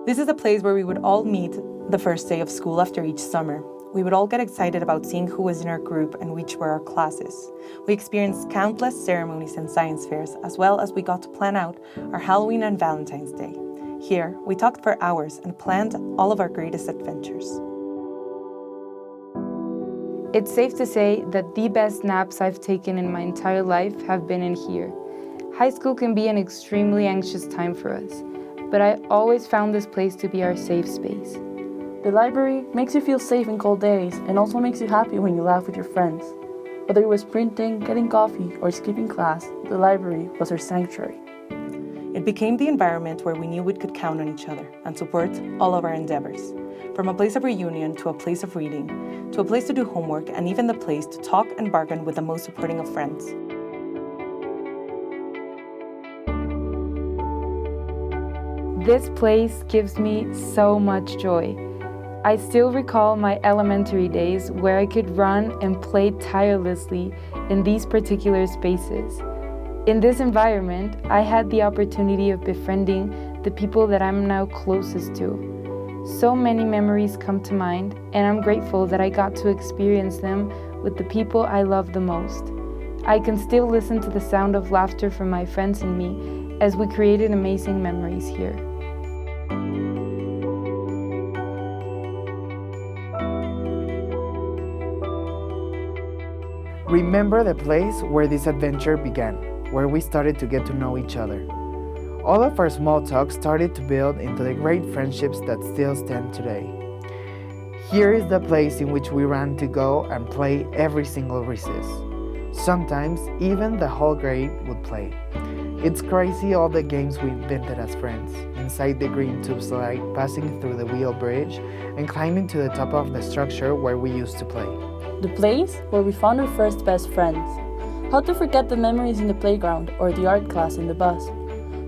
This is a place where we would all meet the first day of school after each summer. We would all get excited about seeing who was in our group and which were our classes. We experienced countless ceremonies and science fairs, as well as we got to plan out our Halloween and Valentine's Day. Here, we talked for hours and planned all of our greatest adventures. It's safe to say that the best naps I've taken in my entire life have been in here. High school can be an extremely anxious time for us, but I always found this place to be our safe space. The library makes you feel safe in cold days and also makes you happy when you laugh with your friends. Whether it was printing, getting coffee, or skipping class, the library was our sanctuary. It became the environment where we knew we could count on each other and support all of our endeavors. From a place of reunion to a place of reading, to a place to do homework, and even the place to talk and bargain with the most supporting of friends. This place gives me so much joy. I still recall my elementary days where I could run and play tirelessly in these particular spaces. In this environment, I had the opportunity of befriending the people that I'm now closest to. So many memories come to mind, and I'm grateful that I got to experience them with the people I love the most. I can still listen to the sound of laughter from my friends and me as we created amazing memories here. Remember the place where this adventure began, where we started to get to know each other. All of our small talk started to build into the great friendships that still stand today. Here is the place in which we ran to go and play every single recess. Sometimes even the whole grade would play. It's crazy all the games we invented as friends, inside the green tube slide, passing through the wheel bridge, and climbing to the top of the structure where we used to play. The place where we found our first best friends. How to forget the memories in the playground or the art class in the bus?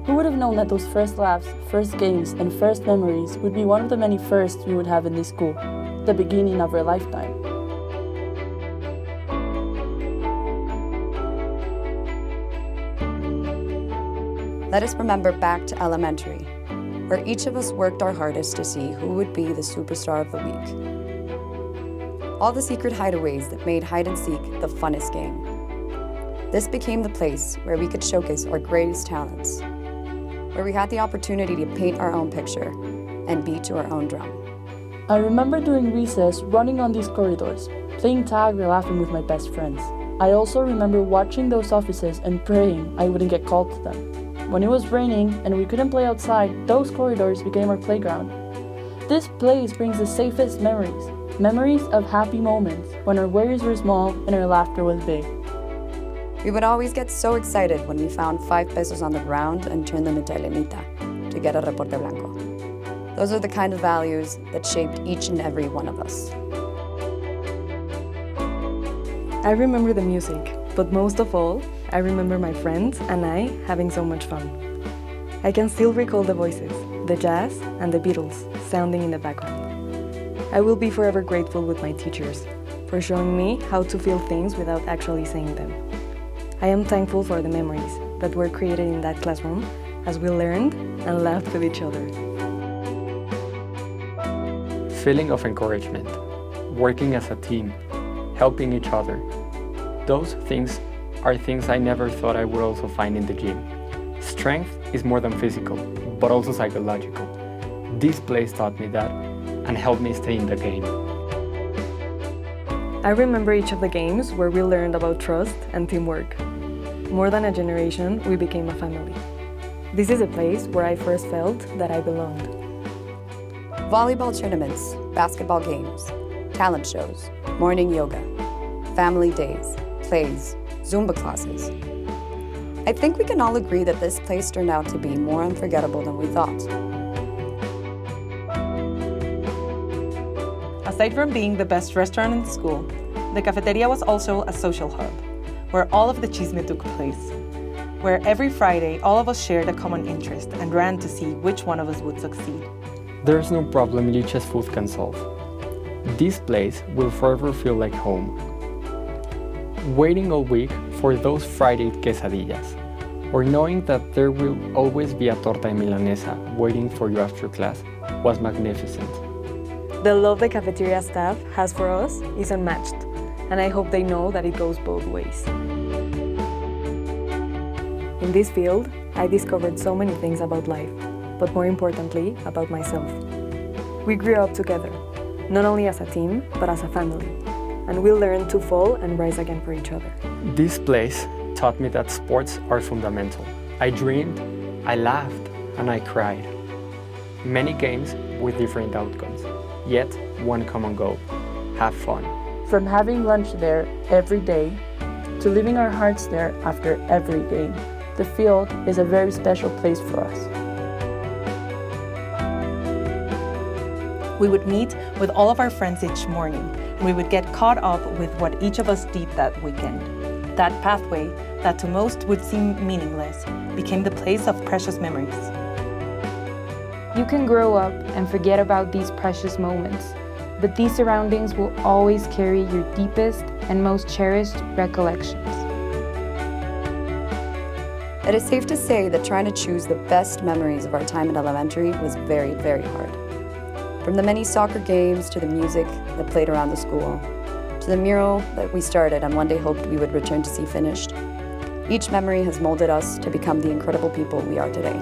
Who would have known that those first laughs, first games, and first memories would be one of the many firsts we would have in this school, the beginning of our lifetime. Let us remember back to elementary, where each of us worked our hardest to see who would be the superstar of the week. All the secret hideaways that made hide and seek the funnest game. This became the place where we could showcase our greatest talents, where we had the opportunity to paint our own picture and beat to our own drum. I remember during recess running on these corridors, playing tag or laughing with my best friends. I also remember watching those offices and praying I wouldn't get called to them. When it was raining and we couldn't play outside, those corridors became our playground. This place brings the safest memories of happy moments when our worries were small and our laughter was big. We would always get so excited when we found 5 pesos on the ground and turned them into Elenita to get a reporte blanco. Those are the kind of values that shaped each and every one of us. I remember the music, but most of all, I remember my friends and I having so much fun. I can still recall the voices, the jazz and the Beatles sounding in the background. I will be forever grateful with my teachers for showing me how to feel things without actually saying them. I am thankful for the memories that were created in that classroom as we learned and laughed with each other. Feeling of encouragement, working as a team, helping each other. Those things are things I never thought I would also find in the gym. Strength is more than physical, but also psychological. This place taught me that and helped me stay in the game. I remember each of the games where we learned about trust and teamwork. More than a generation, we became a family. This is a place where I first felt that I belonged. Volleyball tournaments, basketball games, talent shows, morning yoga, family days, plays, Zumba classes. I think we can all agree that this place turned out to be more unforgettable than we thought. Aside from being the best restaurant in the school, the cafeteria was also a social hub, where all of the chisme took place, where every Friday all of us shared a common interest and ran to see which one of us would succeed. There's no problem Licha's food can solve. This place will forever feel like home. Waiting all week for those Friday quesadillas, or knowing that there will always be a torta de milanesa waiting for you after class, was magnificent. The love the cafeteria staff has for us is unmatched, and I hope they know that it goes both ways. In this field, I discovered so many things about life, but more importantly, about myself. We grew up together, not only as a team, but as a family, and we learned to fall and rise again for each other. This place taught me that sports are fundamental. I dreamed, I laughed, and I cried. Many games with different outcomes, yet one common goal: have fun. From having lunch there every day to leaving our hearts there after every game, the field is a very special place for us. We would meet with all of our friends each morning, and we would get caught up with what each of us did that weekend. That pathway, that to most would seem meaningless, became the place of precious memories. You can grow up and forget about these precious moments, but these surroundings will always carry your deepest and most cherished recollections. It is safe to say that trying to choose the best memories of our time at elementary was very, very hard. From the many soccer games to the music that played around the school, to the mural that we started and one day hoped we would return to see finished, each memory has molded us to become the incredible people we are today.